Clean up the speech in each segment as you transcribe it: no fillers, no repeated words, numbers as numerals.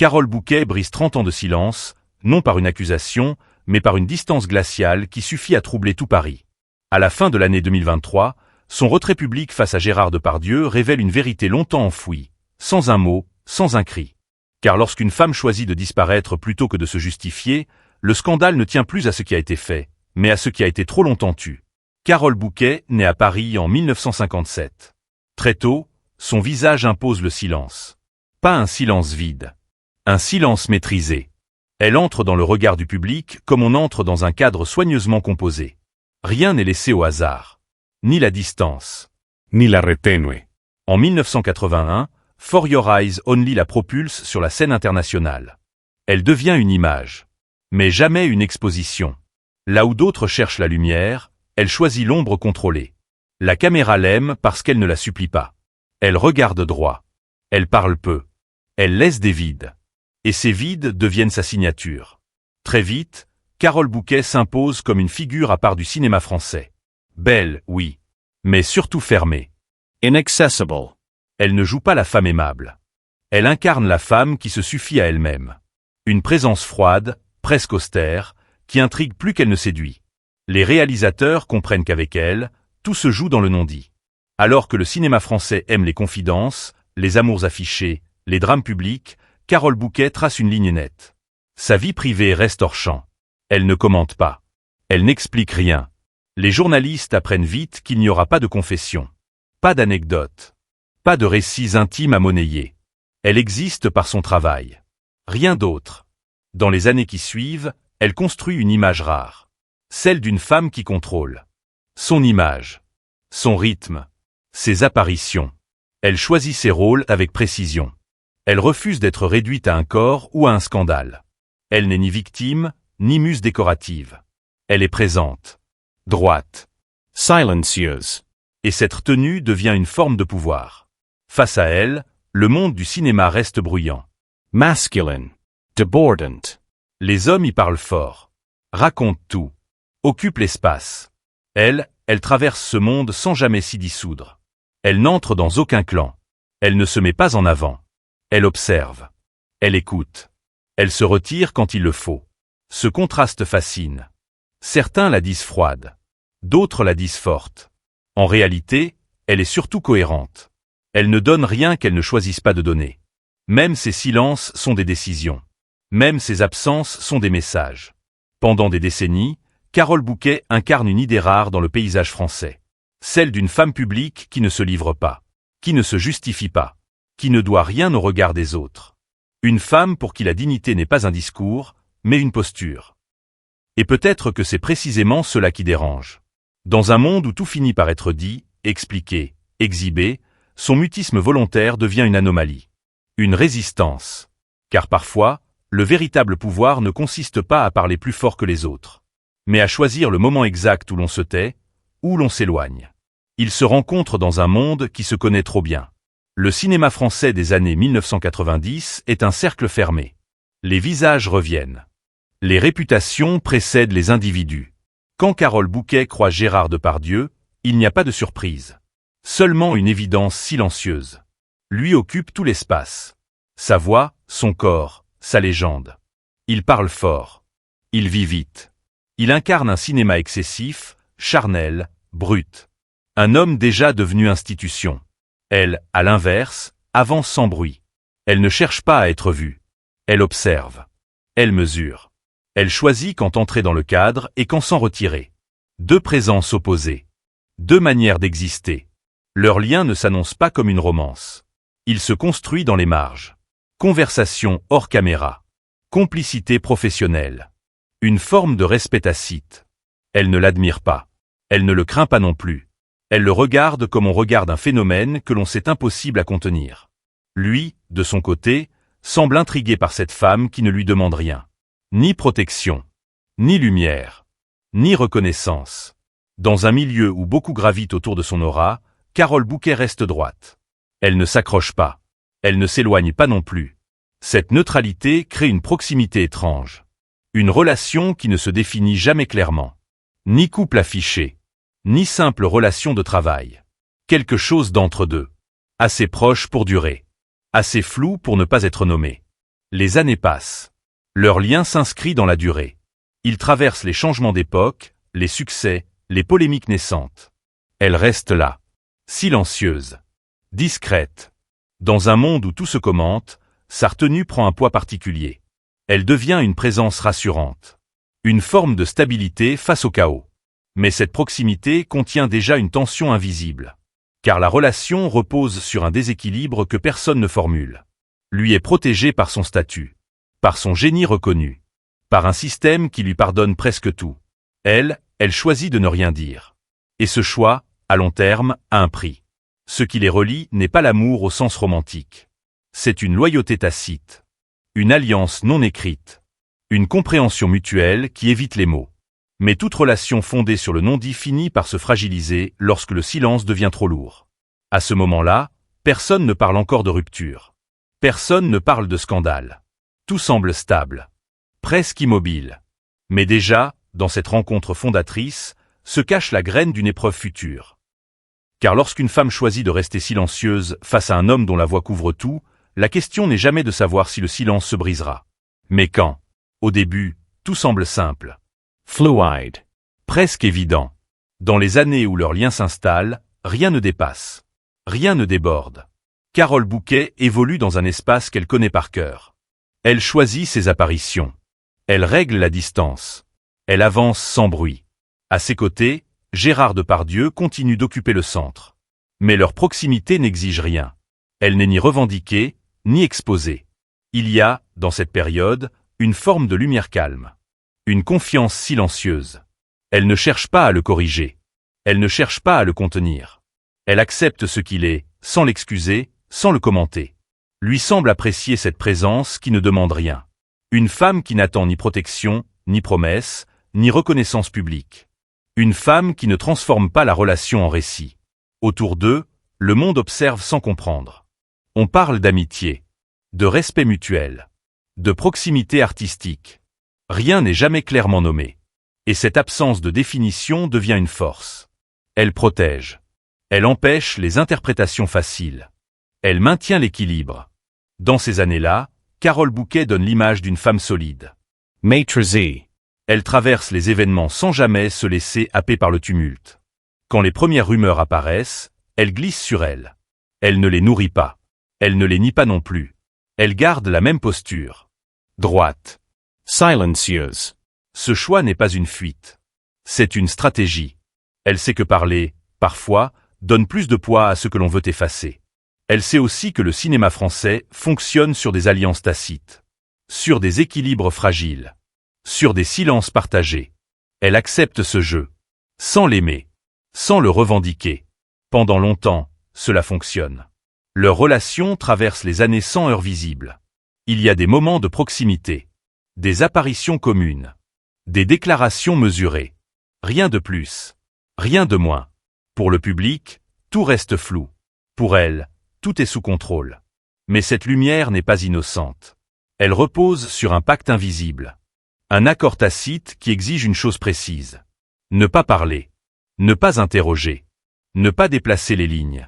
Carole Bouquet brise 30 ans de silence, non par une accusation, mais par une distance glaciale qui suffit à troubler tout Paris. À la fin de l'année 2023, son retrait public face à Gérard Depardieu révèle une vérité longtemps enfouie, sans un mot, sans un cri. Car lorsqu'une femme choisit de disparaître plutôt que de se justifier, le scandale ne tient plus à ce qui a été fait, mais à ce qui a été trop longtemps tu. Carole Bouquet naît à Paris en 1957. Très tôt, son visage impose le silence. Pas un silence vide. Un silence maîtrisé. Elle entre dans le regard du public comme on entre dans un cadre soigneusement composé. Rien n'est laissé au hasard. Ni la distance. Ni la retenue. En 1981, For Your Eyes Only la propulse sur la scène internationale. Elle devient une image. Mais jamais une exposition. Là où d'autres cherchent la lumière, elle choisit l'ombre contrôlée. La caméra l'aime parce qu'elle ne la supplie pas. Elle regarde droit. Elle parle peu. Elle laisse des vides. Et ces vides deviennent sa signature. Très vite, Carole Bouquet s'impose comme une figure à part du cinéma français. Belle, oui. Mais surtout fermée. Inaccessible. Elle ne joue pas la femme aimable. Elle incarne la femme qui se suffit à elle-même. Une présence froide, presque austère, qui intrigue plus qu'elle ne séduit. Les réalisateurs comprennent qu'avec elle, tout se joue dans le non-dit. Alors que le cinéma français aime les confidences, les amours affichés, les drames publics, Carole Bouquet trace une ligne nette. Sa vie privée reste hors champ. Elle ne commente pas. Elle n'explique rien. Les journalistes apprennent vite qu'il n'y aura pas de confession. Pas d'anecdotes. Pas de récits intimes à monnayer. Elle existe par son travail. Rien d'autre. Dans les années qui suivent, elle construit une image rare. Celle d'une femme qui contrôle. Son image. Son rythme. Ses apparitions. Elle choisit ses rôles avec précision. Elle refuse d'être réduite à un corps ou à un scandale. Elle n'est ni victime, ni muse décorative. Elle est présente. Droite. Silencieuse. Et cette tenue devient une forme de pouvoir. Face à elle, le monde du cinéma reste bruyant. Masculine. Debordant. Les hommes y parlent fort. Racontent tout. Occupent l'espace. Elle traverse ce monde sans jamais s'y dissoudre. Elle n'entre dans aucun clan. Elle ne se met pas en avant. Elle observe. Elle écoute. Elle se retire quand il le faut. Ce contraste fascine. Certains la disent froide. D'autres la disent forte. En réalité, elle est surtout cohérente. Elle ne donne rien qu'elle ne choisisse pas de donner. Même ses silences sont des décisions. Même ses absences sont des messages. Pendant des décennies, Carole Bouquet incarne une idée rare dans le paysage français. Celle d'une femme publique qui ne se livre pas, qui ne se justifie pas, qui ne doit rien au regard des autres. Une femme pour qui la dignité n'est pas un discours, mais une posture. Et peut-être que c'est précisément cela qui dérange. Dans un monde où tout finit par être dit, expliqué, exhibé, son mutisme volontaire devient une anomalie. Une résistance. Car parfois, le véritable pouvoir ne consiste pas à parler plus fort que les autres, mais à choisir le moment exact où l'on se tait, où l'on s'éloigne. Ils se rencontrent dans un monde qui se connaît trop bien. Le cinéma français des années 1990 est un cercle fermé. Les visages reviennent. Les réputations précèdent les individus. Quand Carole Bouquet croise Gérard Depardieu, il n'y a pas de surprise. Seulement une évidence silencieuse. Lui occupe tout l'espace. Sa voix, son corps, sa légende. Il parle fort. Il vit vite. Il incarne un cinéma excessif, charnel, brut. Un homme déjà devenu institution. Elle, à l'inverse, avance sans bruit. Elle ne cherche pas à être vue. Elle observe. Elle mesure. Elle choisit quand entrer dans le cadre et quand s'en retirer. Deux présences opposées. Deux manières d'exister. Leur lien ne s'annonce pas comme une romance. Il se construit dans les marges. Conversation hors caméra. Complicité professionnelle. Une forme de respect tacite. Elle ne l'admire pas. Elle ne le craint pas non plus. Elle le regarde comme on regarde un phénomène que l'on sait impossible à contenir. Lui, de son côté, semble intrigué par cette femme qui ne lui demande rien. Ni protection, ni lumière, ni reconnaissance. Dans un milieu où beaucoup gravitent autour de son aura, Carole Bouquet reste droite. Elle ne s'accroche pas. Elle ne s'éloigne pas non plus. Cette neutralité crée une proximité étrange. Une relation qui ne se définit jamais clairement. Ni couple affiché, ni simple relation de travail. Quelque chose d'entre deux. Assez proche pour durer. Assez flou pour ne pas être nommé. Les années passent. Leur lien s'inscrit dans la durée. Ils traversent les changements d'époque, les succès, les polémiques naissantes. Elle reste là, silencieuse, discrète. Dans un monde où tout se commente, sa retenue prend un poids particulier. Elle devient une présence rassurante. Une forme de stabilité face au chaos. Mais cette proximité contient déjà une tension invisible. Car la relation repose sur un déséquilibre que personne ne formule. Lui est protégé par son statut, par son génie reconnu, par un système qui lui pardonne presque tout. Elle choisit de ne rien dire. Et ce choix, à long terme, a un prix. Ce qui les relie n'est pas l'amour au sens romantique. C'est une loyauté tacite, une alliance non écrite, une compréhension mutuelle qui évite les mots. Mais toute relation fondée sur le non-dit finit par se fragiliser lorsque le silence devient trop lourd. À ce moment-là, personne ne parle encore de rupture. Personne ne parle de scandale. Tout semble stable, presque immobile. Mais déjà, dans cette rencontre fondatrice, se cache la graine d'une épreuve future. Car lorsqu'une femme choisit de rester silencieuse face à un homme dont la voix couvre tout, la question n'est jamais de savoir si le silence se brisera. Mais quand? Au début, tout semble simple. Fluid. Presque évident. Dans les années où leur lien s'installe, rien ne dépasse. Rien ne déborde. Carole Bouquet évolue dans un espace qu'elle connaît par cœur. Elle choisit ses apparitions. Elle règle la distance. Elle avance sans bruit. À ses côtés, Gérard Depardieu continue d'occuper le centre. Mais leur proximité n'exige rien. Elle n'est ni revendiquée, ni exposée. Il y a, dans cette période, une forme de lumière calme. Une confiance silencieuse. Elle ne cherche pas à le corriger. Elle ne cherche pas à le contenir. Elle accepte ce qu'il est, sans l'excuser, sans le commenter. Lui semble apprécier cette présence qui ne demande rien. Une femme qui n'attend ni protection, ni promesse, ni reconnaissance publique. Une femme qui ne transforme pas la relation en récit. Autour d'eux, le monde observe sans comprendre. On parle d'amitié, de respect mutuel, de proximité artistique. Rien n'est jamais clairement nommé. Et cette absence de définition devient une force. Elle protège. Elle empêche les interprétations faciles. Elle maintient l'équilibre. Dans ces années-là, Carole Bouquet donne l'image d'une femme solide. Maîtrisée. Elle traverse les événements sans jamais se laisser happer par le tumulte. Quand les premières rumeurs apparaissent, elle glisse sur elles. Elle ne les nourrit pas. Elle ne les nie pas non plus. Elle garde la même posture. Droite. Silencieuse. Ce choix n'est pas une fuite. C'est une stratégie. Elle sait que parler, parfois, donne plus de poids à ce que l'on veut effacer. Elle sait aussi que le cinéma français fonctionne sur des alliances tacites, sur des équilibres fragiles, sur des silences partagés. Elle accepte ce jeu, sans l'aimer, sans le revendiquer. Pendant longtemps, cela fonctionne. Leur relation traverse les années sans heure visible. Il y a des moments de proximité, des apparitions communes, des déclarations mesurées. Rien de plus, rien de moins. Pour le public, tout reste flou. Pour elle, tout est sous contrôle. Mais cette lumière n'est pas innocente. Elle repose sur un pacte invisible. Un accord tacite qui exige une chose précise. Ne pas parler. Ne pas interroger. Ne pas déplacer les lignes.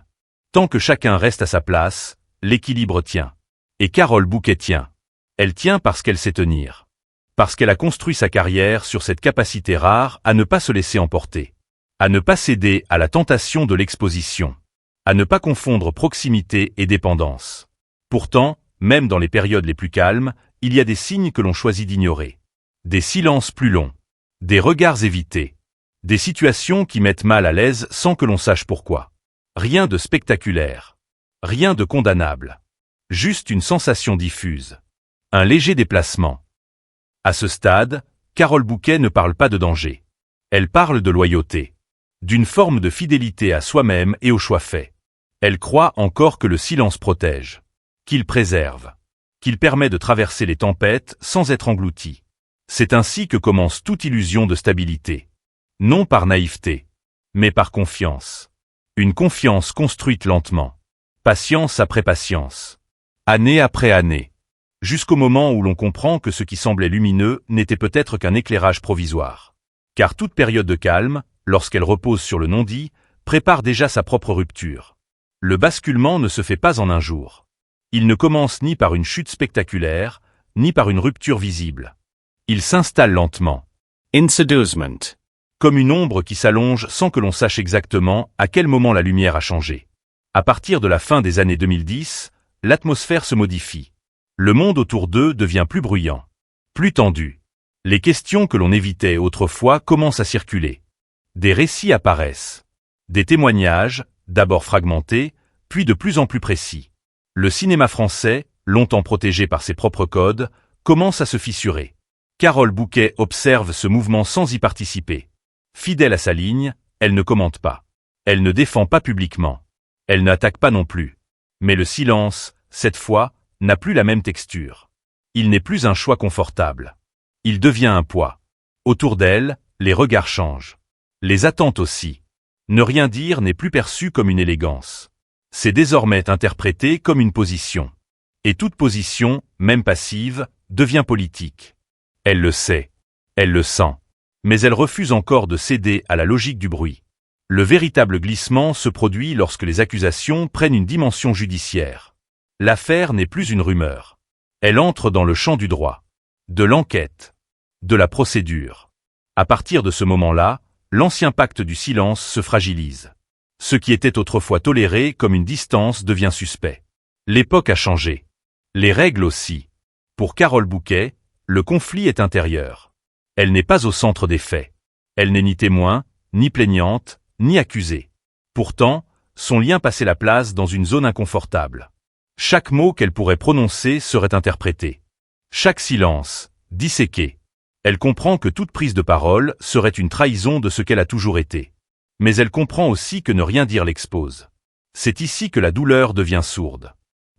Tant que chacun reste à sa place, l'équilibre tient. Et Carole Bouquet tient. Elle tient parce qu'elle sait tenir. Parce qu'elle a construit sa carrière sur cette capacité rare à ne pas se laisser emporter. À ne pas céder à la tentation de l'exposition. À ne pas confondre proximité et dépendance. Pourtant, même dans les périodes les plus calmes, il y a des signes que l'on choisit d'ignorer. Des silences plus longs. Des regards évités. Des situations qui mettent mal à l'aise sans que l'on sache pourquoi. Rien de spectaculaire. Rien de condamnable. Juste une sensation diffuse. Un léger déplacement. À ce stade, Carole Bouquet ne parle pas de danger. Elle parle de loyauté. D'une forme de fidélité à soi-même et aux choix faits. Elle croit encore que le silence protège, qu'il préserve, qu'il permet de traverser les tempêtes sans être englouti. C'est ainsi que commence toute illusion de stabilité. Non par naïveté, mais par confiance. Une confiance construite lentement. Patience après patience. Année après année. Jusqu'au moment où l'on comprend que ce qui semblait lumineux n'était peut-être qu'un éclairage provisoire. Car toute période de calme, lorsqu'elle repose sur le non-dit, prépare déjà sa propre rupture. Le basculement ne se fait pas en un jour. Il ne commence ni par une chute spectaculaire, ni par une rupture visible. Il s'installe lentement, Inseducement. comme une ombre qui s'allonge sans que l'on sache exactement à quel moment la lumière a changé. À partir de la fin des années 2010, l'atmosphère se modifie. Le monde autour d'eux devient plus bruyant, plus tendu. Les questions que l'on évitait autrefois commencent à circuler. Des récits apparaissent. Des témoignages, d'abord fragmentés, puis de plus en plus précis. Le cinéma français, longtemps protégé par ses propres codes, commence à se fissurer. Carole Bouquet observe ce mouvement sans y participer. Fidèle à sa ligne, elle ne commente pas. Elle ne défend pas publiquement. Elle n'attaque pas non plus. Mais le silence, cette fois, n'a plus la même texture. Il n'est plus un choix confortable. Il devient un poids. Autour d'elle, les regards changent. Les attentes aussi. Ne rien dire n'est plus perçu comme une élégance. C'est désormais interprété comme une position. Et toute position, même passive, devient politique. Elle le sait. Elle le sent. Mais elle refuse encore de céder à la logique du bruit. Le véritable glissement se produit lorsque les accusations prennent une dimension judiciaire. L'affaire n'est plus une rumeur. Elle entre dans le champ du droit, de l'enquête, de la procédure. À partir de ce moment-là, l'ancien pacte du silence se fragilise. Ce qui était autrefois toléré comme une distance devient suspect. L'époque a changé. Les règles aussi. Pour Carole Bouquet, le conflit est intérieur. Elle n'est pas au centre des faits. Elle n'est ni témoin, ni plaignante, ni accusée. Pourtant, son lien passait la place dans une zone inconfortable. Chaque mot qu'elle pourrait prononcer serait interprété. Chaque silence, disséqué. Elle comprend que toute prise de parole serait une trahison de ce qu'elle a toujours été. Mais elle comprend aussi que ne rien dire l'expose. C'est ici que la douleur devient sourde.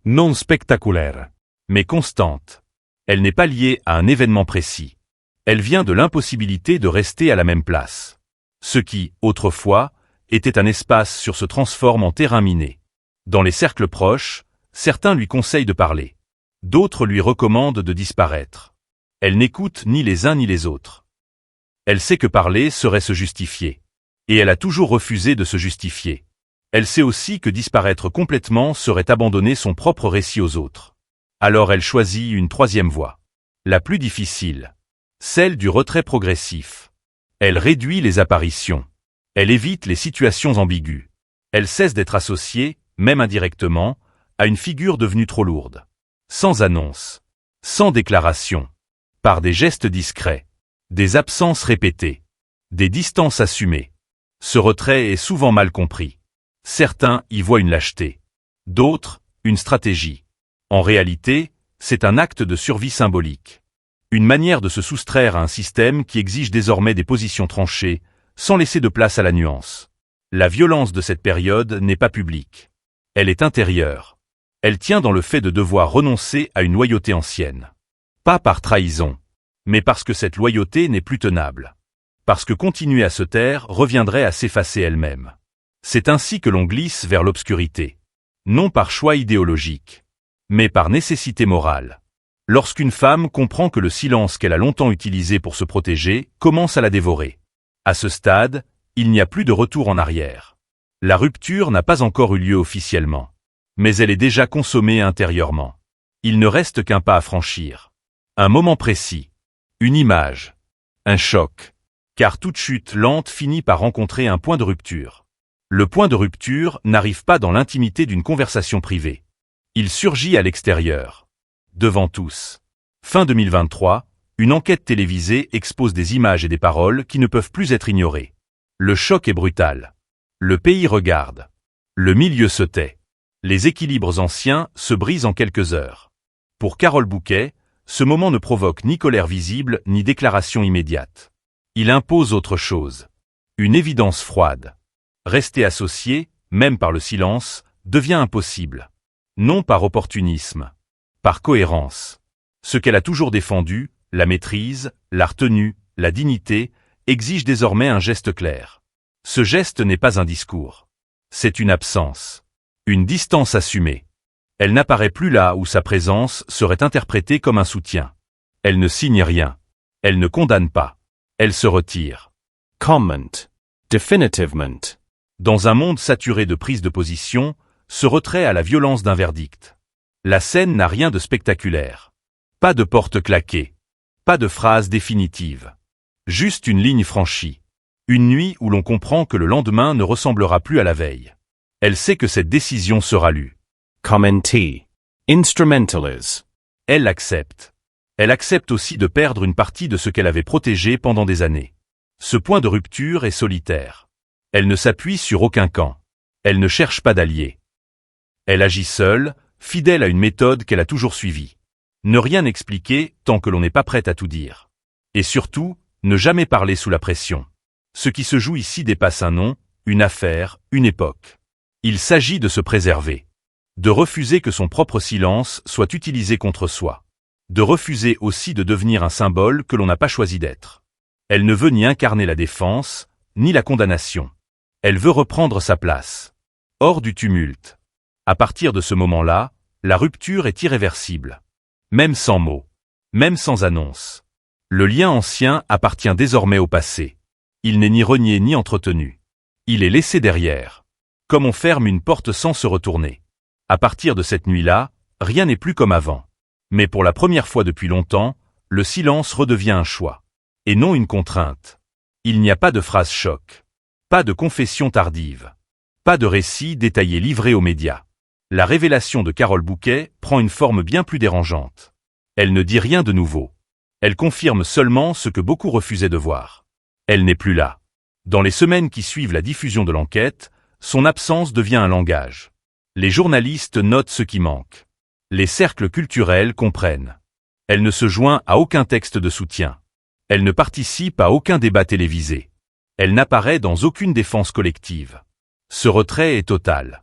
Non spectaculaire. Mais constante. Elle n'est pas liée à un événement précis. Elle vient de l'impossibilité de rester à la même place. Ce qui, autrefois, était un espace se transforme en terrain miné. Dans les cercles proches, certains lui conseillent de parler. D'autres lui recommandent de disparaître. Elle n'écoute ni les uns ni les autres. Elle sait que parler serait se justifier. Et elle a toujours refusé de se justifier. Elle sait aussi que disparaître complètement serait abandonner son propre récit aux autres. Alors elle choisit une troisième voie. La plus difficile. Celle du retrait progressif. Elle réduit les apparitions. Elle évite les situations ambiguës. Elle cesse d'être associée, même indirectement, à une figure devenue trop lourde. Sans annonce. Sans déclaration. Par des gestes discrets. Des absences répétées. Des distances assumées. Ce retrait est souvent mal compris. Certains y voient une lâcheté. D'autres, une stratégie. En réalité, c'est un acte de survie symbolique. Une manière de se soustraire à un système qui exige désormais des positions tranchées, sans laisser de place à la nuance. La violence de cette période n'est pas publique. Elle est intérieure. Elle tient dans le fait de devoir renoncer à une loyauté ancienne. Pas par trahison, mais parce que cette loyauté n'est plus tenable. Parce que continuer à se taire reviendrait à s'effacer elle-même. C'est ainsi que l'on glisse vers l'obscurité. Non par choix idéologique, mais par nécessité morale. Lorsqu'une femme comprend que le silence qu'elle a longtemps utilisé pour se protéger commence à la dévorer. À ce stade, il n'y a plus de retour en arrière. La rupture n'a pas encore eu lieu officiellement. Mais elle est déjà consommée intérieurement. Il ne reste qu'un pas à franchir. Un moment précis. Une image. Un choc. Car toute chute lente finit par rencontrer un point de rupture. Le point de rupture n'arrive pas dans l'intimité d'une conversation privée. Il surgit à l'extérieur. Devant tous. Fin 2023, une enquête télévisée expose des images et des paroles qui ne peuvent plus être ignorées. Le choc est brutal. Le pays regarde. Le milieu se tait. Les équilibres anciens se brisent en quelques heures. Pour Carole Bouquet, ce moment ne provoque ni colère visible ni déclaration immédiate. Il impose autre chose. Une évidence froide. Rester associé, même par le silence, devient impossible. Non par opportunisme. Par cohérence. Ce qu'elle a toujours défendu, la maîtrise, la retenue, la dignité, exige désormais un geste clair. Ce geste n'est pas un discours. C'est une absence. Une distance assumée. Elle n'apparaît plus là où sa présence serait interprétée comme un soutien. Elle ne signe rien. Elle ne condamne pas. Elle se retire. Comment. Definitivement. Dans un monde saturé de prises de position, ce retrait a la violence d'un verdict. La scène n'a rien de spectaculaire. Pas de porte claquée. Pas de phrase définitive. Juste une ligne franchie. Une nuit où l'on comprend que le lendemain ne ressemblera plus à la veille. Elle sait que cette décision sera lue. Commentee. Instrumentalize. Elle l'accepte. Elle accepte aussi de perdre une partie de ce qu'elle avait protégé pendant des années. Ce point de rupture est solitaire. Elle ne s'appuie sur aucun camp. Elle ne cherche pas d'alliés. Elle agit seule, fidèle à une méthode qu'elle a toujours suivie. Ne rien expliquer tant que l'on n'est pas prête à tout dire. Et surtout, ne jamais parler sous la pression. Ce qui se joue ici dépasse un nom, une affaire, une époque. Il s'agit de se préserver. De refuser que son propre silence soit utilisé contre soi. De refuser aussi de devenir un symbole que l'on n'a pas choisi d'être. Elle ne veut ni incarner la défense, ni la condamnation. Elle veut reprendre sa place. Hors du tumulte. À partir de ce moment-là, la rupture est irréversible. Même sans mots. Même sans annonce. Le lien ancien appartient désormais au passé. Il n'est ni renié ni entretenu. Il est laissé derrière. Comme on ferme une porte sans se retourner. À partir de cette nuit-là, rien n'est plus comme avant. Mais pour la première fois depuis longtemps, le silence redevient un choix. Et non une contrainte. Il n'y a pas de phrase choc. Pas de confession tardive. Pas de récit détaillé livré aux médias. La révélation de Carole Bouquet prend une forme bien plus dérangeante. Elle ne dit rien de nouveau. Elle confirme seulement ce que beaucoup refusaient de voir. Elle n'est plus là. Dans les semaines qui suivent la diffusion de l'enquête, son absence devient un langage. Les journalistes notent ce qui manque. Les cercles culturels comprennent. Elle ne se joint à aucun texte de soutien. Elle ne participe à aucun débat télévisé. Elle n'apparaît dans aucune défense collective. Ce retrait est total.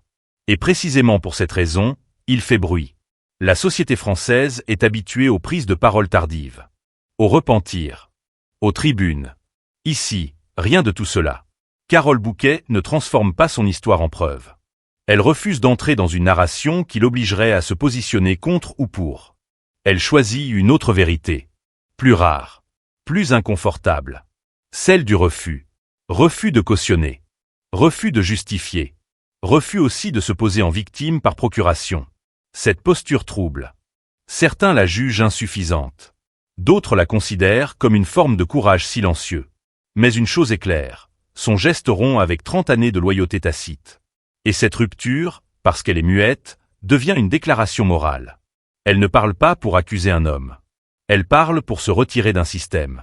Et précisément pour cette raison, il fait bruit. La société française est habituée aux prises de parole tardives. Au repentir. Aux tribunes. Ici, rien de tout cela. Carole Bouquet ne transforme pas son histoire en preuve. Elle refuse d'entrer dans une narration qui l'obligerait à se positionner contre ou pour. Elle choisit une autre vérité. Plus rare. Plus inconfortable. Celle du refus. Refus de cautionner. Refus de justifier. Refus aussi de se poser en victime par procuration. Cette posture trouble. Certains la jugent insuffisante. D'autres la considèrent comme une forme de courage silencieux. Mais une chose est claire, son geste rompt avec 30 années de loyauté tacite. Et cette rupture, parce qu'elle est muette, devient une déclaration morale. Elle ne parle pas pour accuser un homme. Elle parle pour se retirer d'un système.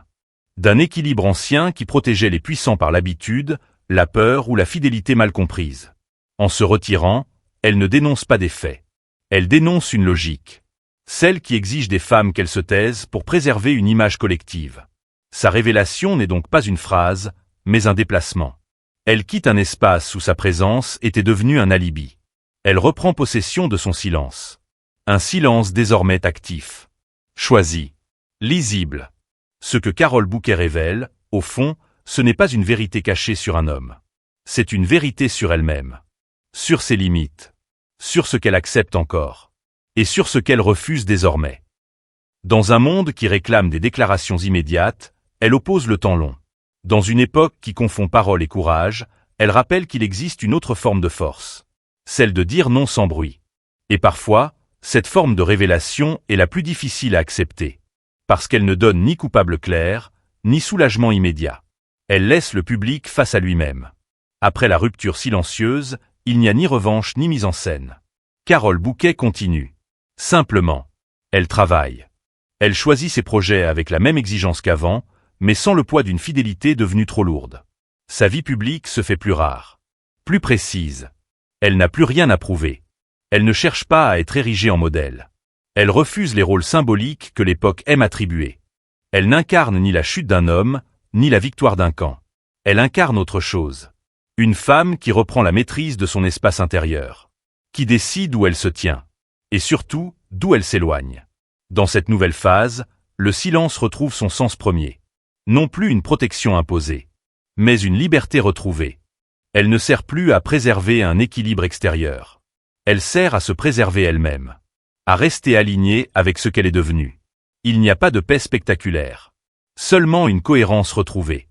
D'un équilibre ancien qui protégeait les puissants par l'habitude, la peur ou la fidélité mal comprise. En se retirant, elle ne dénonce pas des faits. Elle dénonce une logique. Celle qui exige des femmes qu'elles se taisent pour préserver une image collective. Sa révélation n'est donc pas une phrase, mais un déplacement. Elle quitte un espace où sa présence était devenue un alibi. Elle reprend possession de son silence. Un silence désormais actif. Choisi. Lisible. Ce que Carole Bouquet révèle, au fond, ce n'est pas une vérité cachée sur un homme. C'est une vérité sur elle-même. Sur ses limites. Sur ce qu'elle accepte encore. Et sur ce qu'elle refuse désormais. Dans un monde qui réclame des déclarations immédiates, elle oppose le temps long. Dans une époque qui confond parole et courage, elle rappelle qu'il existe une autre forme de force. Celle de dire non sans bruit. Et parfois, cette forme de révélation est la plus difficile à accepter. Parce qu'elle ne donne ni coupable clair, ni soulagement immédiat. Elle laisse le public face à lui-même. Après la rupture silencieuse, il n'y a ni revanche ni mise en scène. Carole Bouquet continue. Simplement. Elle travaille. Elle choisit ses projets avec la même exigence qu'avant, mais sans le poids d'une fidélité devenue trop lourde. Sa vie publique se fait plus rare. Plus précise. Elle n'a plus rien à prouver. Elle ne cherche pas à être érigée en modèle. Elle refuse les rôles symboliques que l'époque aime attribuer. Elle n'incarne ni la chute d'un homme, ni la victoire d'un camp. Elle incarne autre chose. Une femme qui reprend la maîtrise de son espace intérieur. Qui décide où elle se tient. Et surtout, d'où elle s'éloigne. Dans cette nouvelle phase, le silence retrouve son sens premier. Non plus une protection imposée, mais une liberté retrouvée. Elle ne sert plus à préserver un équilibre extérieur. Elle sert à se préserver elle-même. À rester alignée avec ce qu'elle est devenue. Il n'y a pas de paix spectaculaire. Seulement une cohérence retrouvée.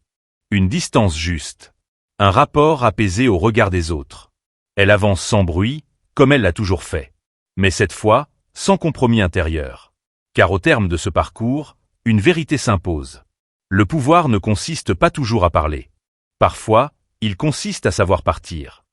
Une distance juste. Un rapport apaisé au regard des autres. Elle avance sans bruit, comme elle l'a toujours fait. Mais cette fois, sans compromis intérieur. Car au terme de ce parcours, une vérité s'impose. Le pouvoir ne consiste pas toujours à parler. Parfois, il consiste à savoir partir.